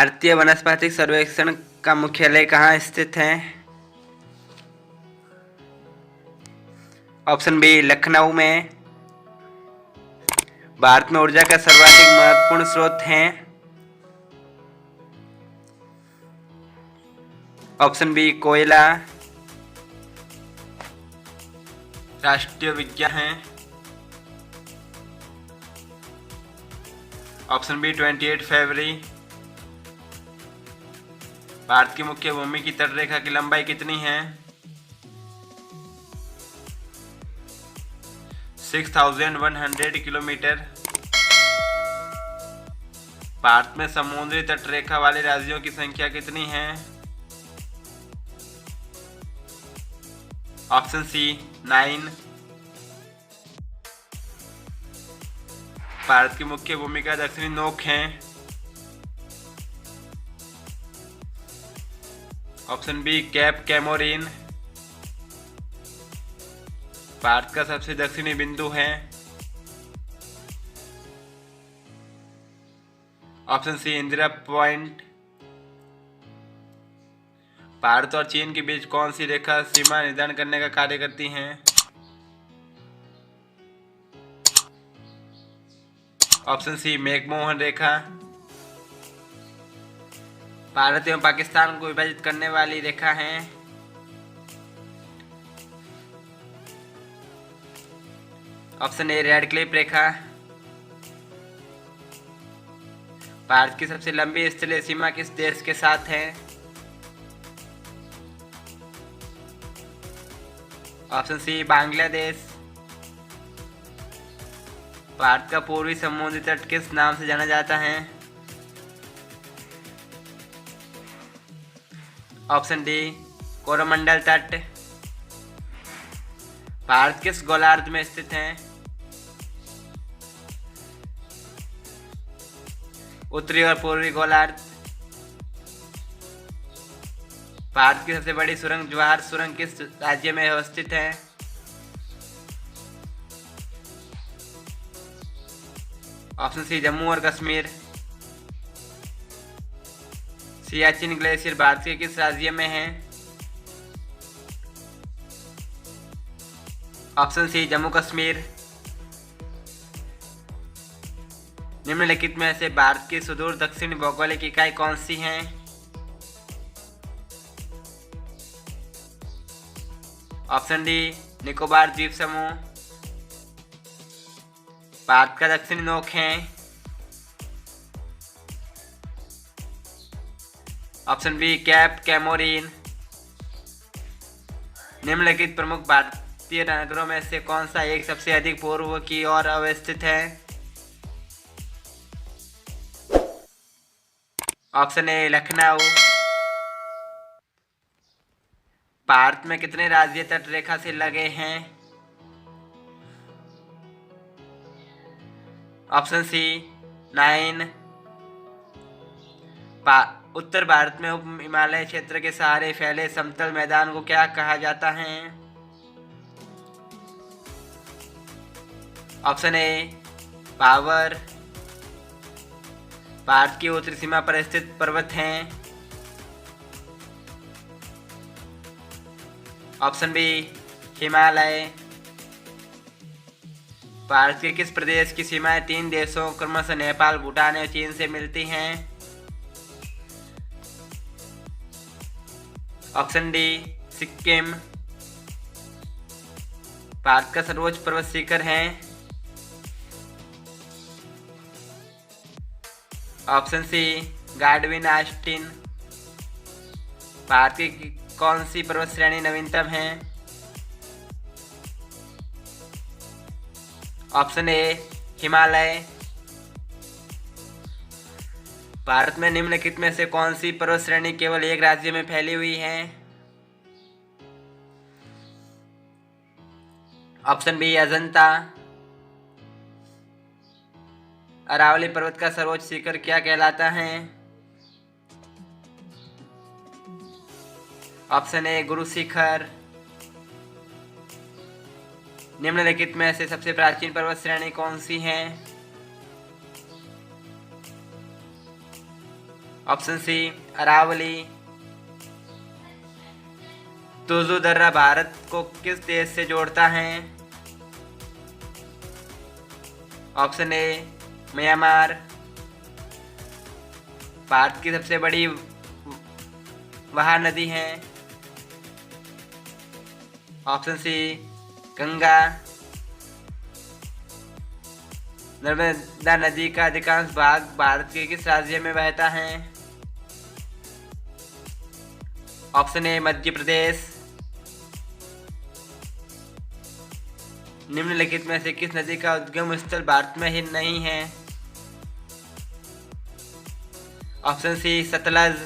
भारतीय वनस्पति सर्वेक्षण का मुख्यालय कहाँ स्थित है? ऑप्शन बी लखनऊ में। भारत में ऊर्जा का सर्वाधिक महत्वपूर्ण स्रोत है? ऑप्शन बी कोयला। राष्ट्रीय विज्ञान है? ऑप्शन बी 28 फरवरी। भारत की मुख्य भूमि की तटरेखा की लंबाई कितनी है? 6100 किलोमीटर। भारत में समुद्री तटरेखा वाले राज्यों की संख्या कितनी है? ऑप्शन सी 9। भारत की मुख्य भूमिका दक्षिणी नोक है? Option B Cape Comorin. भारत का सबसे दक्षिणी बिंदु है? Option C Indira Point. भारत और चीन के बीच कौन सी रेखा सीमा निर्धारण करने का कार्य करती है? ऑप्शन सी मैकमोहन रेखा। भारत एवं पाकिस्तान को विभाजित करने वाली रेखा है? ऑप्शन ए रेड क्लिफ रेखा। भारत की सबसे लंबी स्थलीय सीमा किस देश के साथ है? ऑप्शन सी बांग्लादेश। भारत का पूर्वी समुद्री तट किस नाम से जाना जाता है? ऑप्शन डी कोरोमंडल तट। भारत किस गोलार्ध में स्थित है? उत्तरी और पूर्वी गोलार्ध। भारत की सबसे बड़ी सुरंग जवाहर सुरंग किस राज्य में अवस्थित है? ऑप्शन सी जम्मू और कश्मीर। सियाचिन ग्लेशियर भारत के किस राज्य में है? Option C Jammu Kashmir. निम्नलिखित में से भारत की सुदूर दक्षिणी भौगोलिक इकाई कौन सी है? ऑप्शन डी निकोबार द्वीप समूह। भारत का दक्षिणी नोक है? Option B Cape Comorin. निम्नलिखित प्रमुख भारतीय नगरों में से कौन सा एक सबसे अधिक पूर्व की ओर अवस्थित है? Option A Lucknow. भारत में कितने राज्य तट रेखा से लगे हैं? Option C 9। उत्तर भारत में उप हिमालय क्षेत्र के सहारे फैले समतल मैदान को क्या कहा जाता है? ऑप्शन ए भावर। भारत की उत्तरी सीमा पर स्थित पर्वत हैं? Option B Himalaya. भारत के किस प्रदेश की सीमाएं 3 देशों क्रमशः नेपाल भूटान और चीन से मिलती हैं? Option D Sikkim. भारत का सर्वोच्च पर्वत शिखर है? Option C Godwin Austen. Bharat की कौन सी पर्वत श्रेणी नवीनतम है? Option A Himalaya. भारत में निम्नलिखित में से कौन सी पर्वत श्रेणी केवल एक राज्य में फैली हुई है? Option B Ajanta. अरावली पर्वत का सर्वोच्च शिखर क्या कहलाता है? Option A Guru Shikhar. निम्नलिखित में से सबसे प्राचीन पर्वत श्रेणी कौन सी है? ऑप्शन सी अरावली। तुजू दर्रा भारत को किस देश से जोड़ता है? Option A Myanmar. भारत की सबसे बड़ी वहा नदी है? ऑप्शन सी गंगा। नर्मदा नदी का अधिकांश भाग भारत के किस राज्य में बहता है? Option A Madhya Pradesh. निम्नलिखित में से किस नदी का उद्गम स्थल भारत में ही नहीं है? ऑप्शन सी सतलज।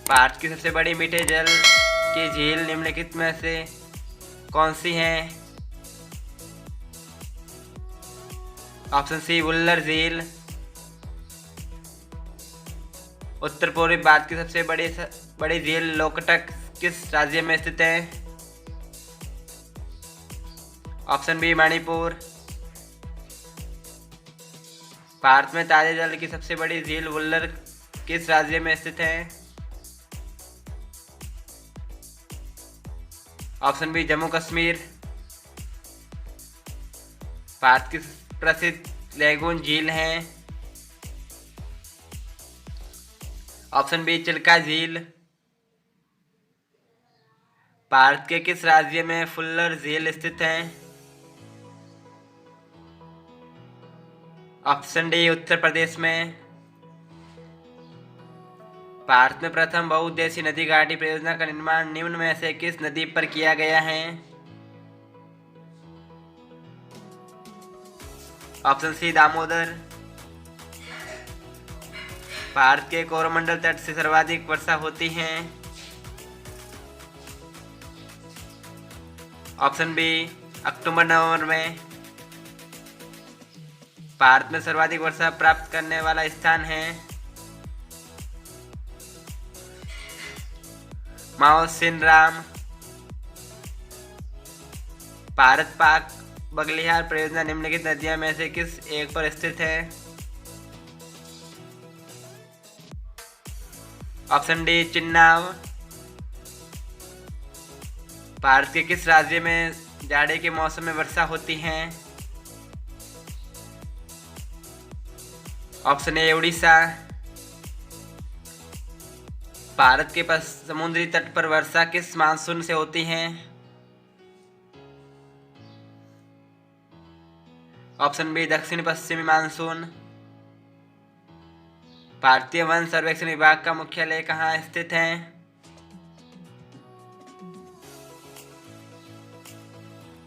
भारत की सबसे बड़ी मीठे जल की झील निम्नलिखित में से कौन सी है? ऑप्शन सी वुल्लर झील। उत्तर पूर्वी भारत की सबसे बड़ी झील लोकटक किस राज्य में स्थित है? Option B Manipur. भारत में ताजे जल की सबसे बड़ी झील वुल्लर किस राज्य में स्थित है? Option B Jammu Kashmir. भारत की प्रसिद्ध लैगून झील है? ऑप्शन बी चिल्का झील। भारत के किस राज्य में फुल्लर झील स्थित है? ऑप्शन डी उत्तर प्रदेश में। भारत में प्रथम बहुउद्देशीय नदी घाटी परियोजना का निर्माण निम्न में से किस नदी पर किया गया है? ऑप्शन सी दामोदर। भारत के कोरोमंडल तट से सर्वाधिक वर्षा होती है? ऑप्शन बी अक्टूबर नवंबर में। भारत में सर्वाधिक वर्षा प्राप्त करने वाला स्थान है? माओसिन राम। भारत पाक बगलिहार परियोजना निम्नलिखित नदियों में से किस एक पर स्थित है? Option D चिन्नाव। भारत के किस राज्य में जाड़े के मौसम में वर्षा होती है? Option A Orissa. भारत के पास समुद्री तट पर वर्षा किस मानसून से होती है? ऑप्शन बी दक्षिण पश्चिमी मानसून। भारतीय वन सर्वेक्षण विभाग का मुख्यालय कहाँ स्थित है?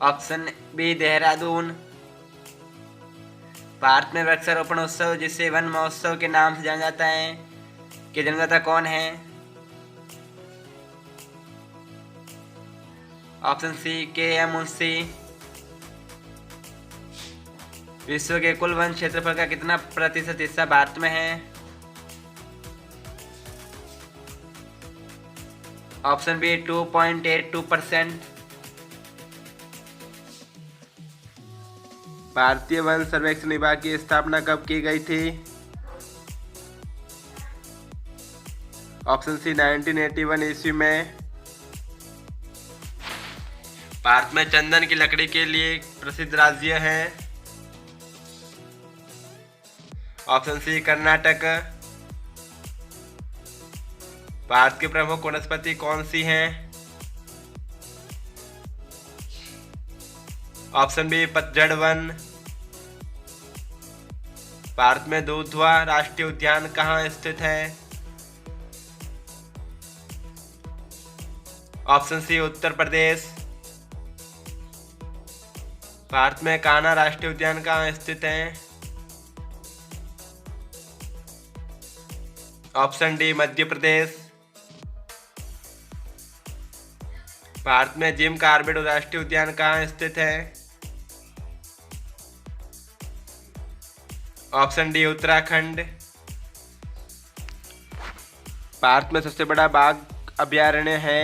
Option B Dehradun. भारत में वृक्षारोपण उत्सव जिसे वन महोत्सव के नाम से जाना जाता है के जन्मदाता कौन है? ऑप्शन सी के एम मुंशी। विश्व के कुल वन क्षेत्रफल का कितना प्रतिशत हिस्सा भारत में है? Option B 2.82%। भारतीय वन सर्वेक्षण विभाग की स्थापना कब की गई थी? ऑप्शन सी 1981 ईस्वी में। भारत में चंदन की लकड़ी के लिए प्रसिद्ध राज्य है? Option C Karnataka. भारत की प्रमुख वनस्पति कौन सी है? ऑप्शन बी पतझड़ वन। भारत में दुधवा राष्ट्रीय उद्यान कहाँ स्थित है? ऑप्शन सी उत्तर प्रदेश। भारत में कान्हा राष्ट्रीय उद्यान कहाँ स्थित है? Option D Madhya Pradesh. भारत में जिम कॉर्बेट राष्ट्रीय उद्यान कहाँ स्थित है? Option D Uttarakhand. भारत में सबसे बड़ा बाघ अभयारण्य है?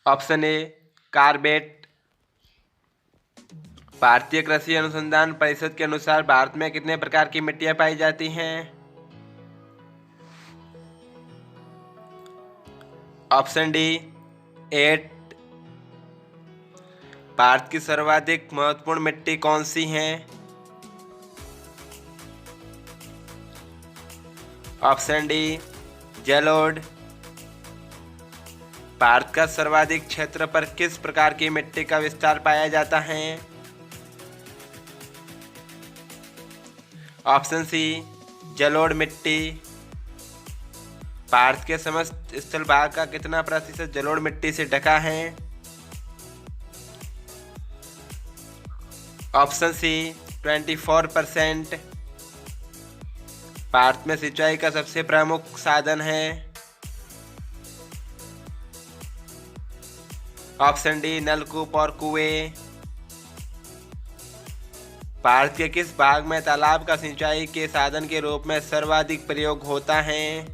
Option A Corbett. भारतीय कृषि अनुसंधान परिषद के अनुसार भारत में कितने प्रकार की मिट्टियां पाई जाती हैं? Option D 8। भारत की सर्वाधिक महत्वपूर्ण मिट्टी कौन सी है? ऑप्शन डी जलोढ़। भारत का सर्वाधिक क्षेत्र पर किस प्रकार की मिट्टी का विस्तार पाया जाता है? ऑप्शन सी जलोढ़ मिट्टी। भारत के समस्त स्थल भाग का कितना प्रतिशत जलोढ़ मिट्टी से ढका है? ऑप्शन सी 24%। भारत में सिंचाई का सबसे प्रमुख साधन है? ऑप्शन डी नलकूप और कुएं। भारत के किस भाग में तालाब का सिंचाई के साधन के रूप में सर्वाधिक प्रयोग होता है?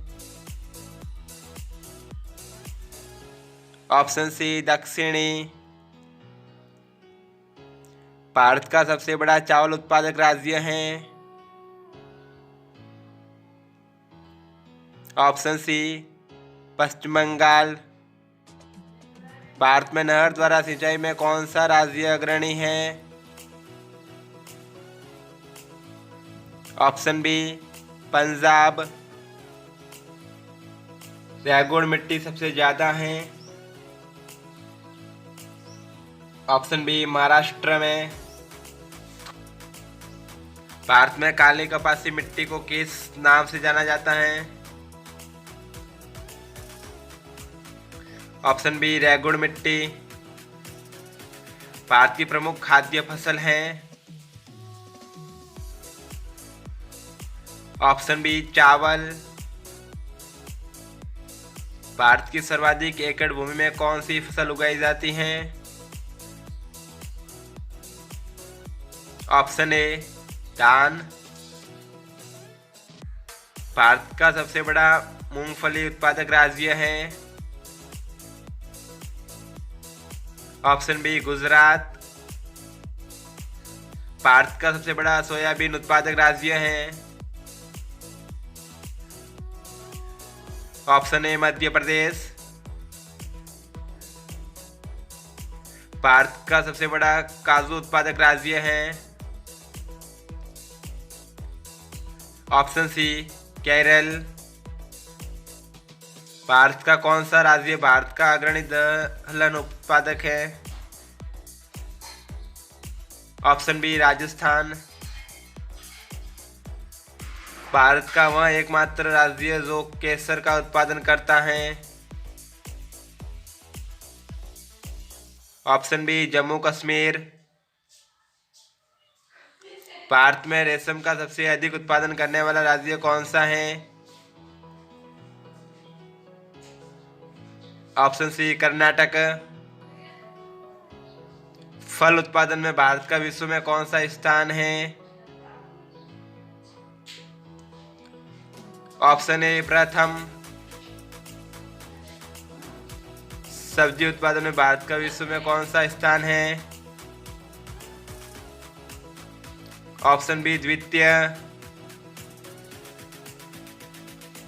ऑप्शन सी दक्षिणी। भारत का सबसे बड़ा चावल उत्पादक राज्य है? ऑप्शन सी पश्चिम बंगाल। भारत में नहर द्वारा सिंचाई में कौन सा राज्य अग्रणी है? Option B Punjab. रेगुड़ मिट्टी सबसे ज्यादा है? ऑप्शन बी महाराष्ट्र में। भारत में काली कपासी मिट्टी को किस नाम से जाना जाता है? ऑप्शन बी रेगुड़ मिट्टी। भारत की प्रमुख खाद्य फसल है? ऑप्शन बी चावल। भारत की सर्वाधिक एकड़ भूमि में कौन सी फसल उगाई जाती है? ऑप्शन ए धान। भारत का सबसे बड़ा मूंगफली उत्पादक राज्य है? Option B Gujarat. भारत का सबसे बड़ा सोयाबीन उत्पादक राज्य है? Option A Madhya Pradesh. भारत का सबसे बड़ा काजू उत्पादक राज्य है? ऑप्शन सी केरल। भारत का कौन सा राज्य भारत का अग्रणी दलहन उत्पादक है? Option B Rajasthan. भारत का वह एकमात्र राज्य जो केसर का उत्पादन करता है? Option B Jammu Kashmir. भारत में रेशम का सबसे अधिक उत्पादन करने वाला राज्य कौन सा है? Option C Karnataka. फल उत्पादन में भारत का विश्व में कौन सा स्थान है? ऑप्शन ए प्रथम। सब्जी उत्पादन में भारत का विश्व में कौन सा स्थान है? ऑप्शन बी द्वितीय।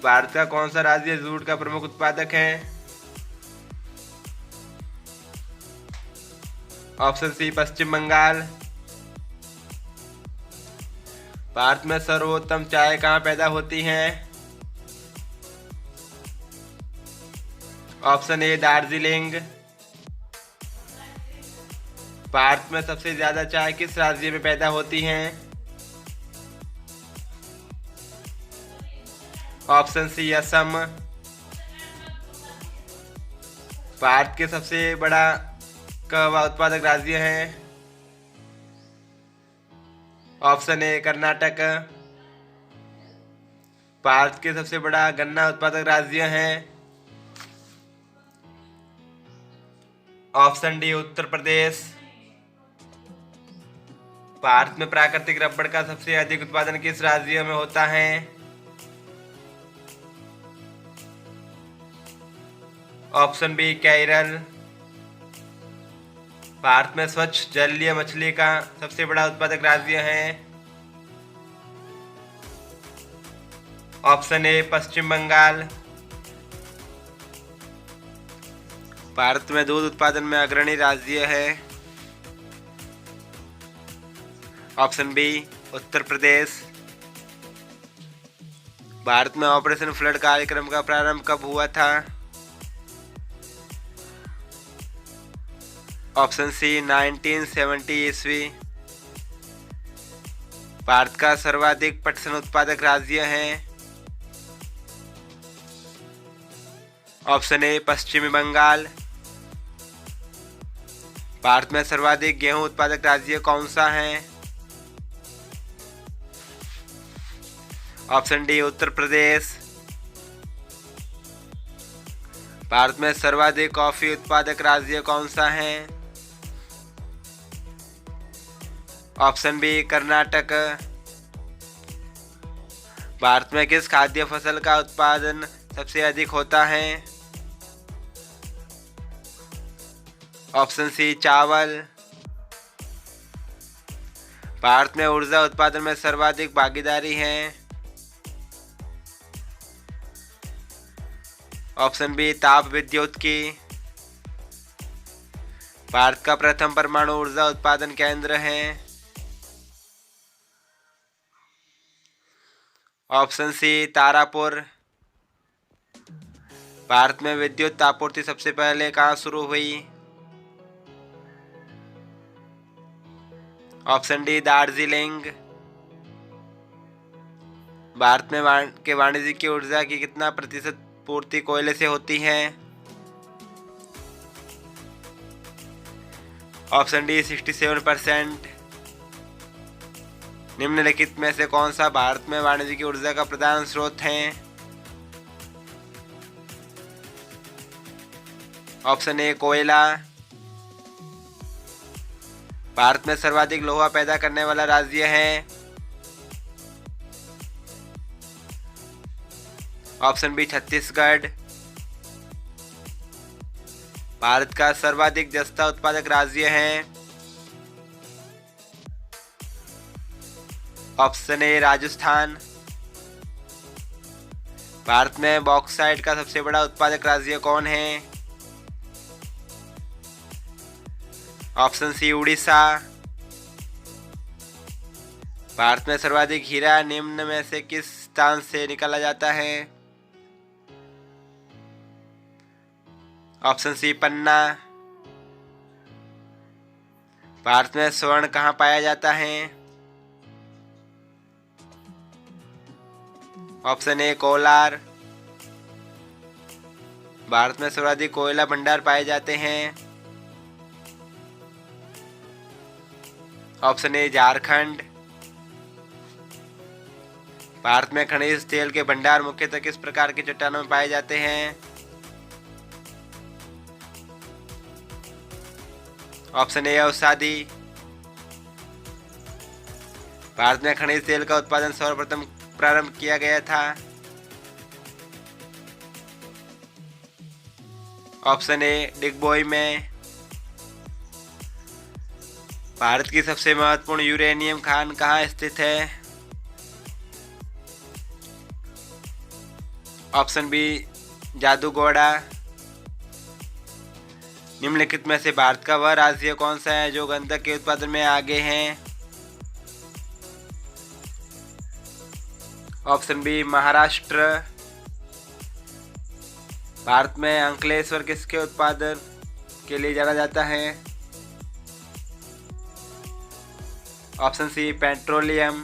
भारत का कौन सा राज्य जूट का प्रमुख उत्पादक है? ऑप्शन सी पश्चिम बंगाल। भारत में सर्वोत्तम चाय कहाँ पैदा होती है? Option A Darjeeling. भारत में सबसे ज्यादा चाय किस राज्य में पैदा होती है? ऑप्शन सी असम। भारत के सबसे बड़ा कहवा उत्पादक राज्य है? Option A Karnataka. भारत के सबसे बड़ा गन्ना उत्पादक राज्य है? Option D Uttar Pradesh. भारत में प्राकृतिक रबड़ का सबसे अधिक उत्पादन किस राज्य में होता है? Option B Kerala. भारत में स्वच्छ जलीय मछली का सबसे बड़ा उत्पादक राज्य है। ऑप्शन ए पश्चिम बंगाल। भारत में दूध उत्पादन में अग्रणी राज्य है। Option B Uttar Pradesh. भारत में ऑपरेशन फ्लड कार्यक्रम का प्रारंभ कब हुआ था? ऑप्शन सी 1970 ईस्वी। भारत का सर्वाधिक पटसन उत्पादक राज्य है। ऑप्शन ए पश्चिमी बंगाल। भारत में सर्वाधिक गेहूं उत्पादक राज्य कौन सा है? Option D Uttar Pradesh. भारत में सर्वाधिक कॉफी उत्पादक राज्य कौन सा है? Option B Karnataka. भारत में किस खाद्य फसल का उत्पादन सबसे अधिक होता है? ऑप्शन सी चावल। भारत में ऊर्जा उत्पादन में सर्वाधिक भागीदारी है। ऑप्शन बी ताप विद्युत की। भारत का प्रथम परमाणु ऊर्जा उत्पादन केंद्र है। ऑप्शन सी तारापुर। भारत में विद्युत आपूर्ति सबसे पहले कहाँ शुरू हुई? Option D Darjeeling. भारत में वाणिज्यिक ऊर्जा की कितना प्रतिशत पूर्ति कोयले से होती है? Option D 67%। निम्नलिखित में से कौन सा भारत में वाणिज्यिक ऊर्जा का प्रधान स्रोत है? ऑप्शन ए कोयला। भारत में सर्वाधिक लोहा पैदा करने वाला राज्य है। Option B Chhattisgarh. भारत का सर्वाधिक जस्ता उत्पादक राज्य है। Option A Rajasthan. भारत में बॉक्साइट का सबसे बड़ा उत्पादक राज्य कौन है? ऑप्शन सी उड़ीसा। भारत में सर्वाधिक हीरा निम्न में से किस स्थान से निकाला जाता है? ऑप्शन सी पन्ना। भारत में स्वर्ण कहाँ पाया जाता है? Option A Kolar. भारत में सर्वाधिक कोयला भंडार पाए जाते हैं। Option A Jharkhand. भारत में खनिज तेल के भंडार मुख्यतः किस प्रकार की चट्टानों में पाए जाते हैं? Option A अवसादी। भारत में खनिज तेल का उत्पादन सर्वप्रथम प्रारंभ किया गया था। ऑप्शन ए डिगबोई में। भारत की सबसे महत्वपूर्ण यूरेनियम खान कहाँ स्थित है? Option B Jaduguda. निम्नलिखित में से भारत का वह राज्य कौन सा है जो गंधक के उत्पादन में आगे है? Option B Maharashtra. भारत में अंकलेश्वर किसके उत्पादन के लिए जाना जाता है? Option C petroleum.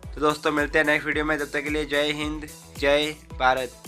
तो दोस्तों मिलते हैं नेक्स्ट वीडियो में, तब तक के लिए जय हिंद जय भारत।